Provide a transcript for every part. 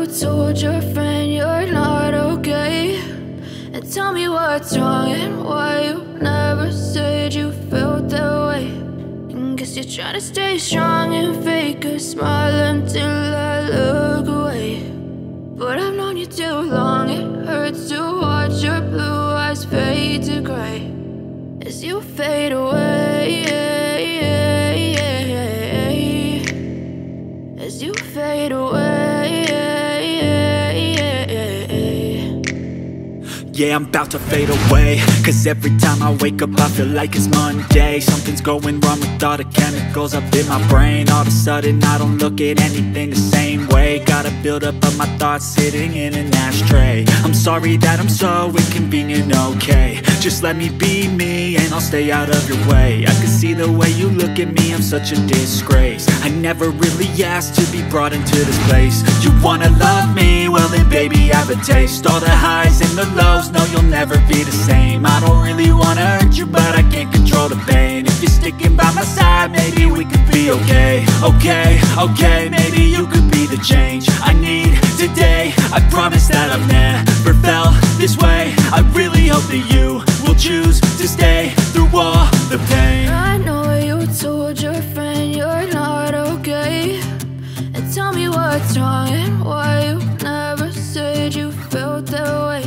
told your friend you're not okay? And tell me what's wrong and why you never said you felt that way. And guess you're trying to stay strong and fake a smile until I look away. But I've known you too long, it hurts to watch your blue eyes fade to gray as you fade away, as you fade away. Yeah, I'm about to fade away, cause every time I wake up I feel like it's Monday. Something's going wrong with all the chemicals up in my brain. All of a sudden I don't look at anything the same way. Gotta build up of my thoughts sitting in an ashtray. I'm sorry that I'm so inconvenient, okay? Just let me be me and I'll stay out of your way. I can see the way you look at me, I'm such a disgrace. I never really asked to be brought into this place. You wanna love me? Well then baby, have a taste. All the highs and the lows, no, you'll never be the same. I don't really wanna hurt you, but I can't control the pain. If you're sticking by my side, maybe we could be okay. Okay, maybe you could be the change I need today. I promise that I've never felt this way. I really hope that you will choose to stay through all the pain. I know you told your friend you're not okay. And tell me what's wrong and why you never said you felt that way.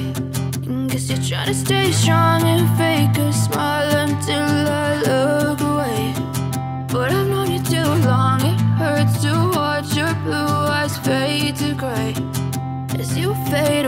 Guess you're trying to stay strong and fake a smile until I look away. But I've known you too long, it hurts to watch your blue eyes fade to gray as you fade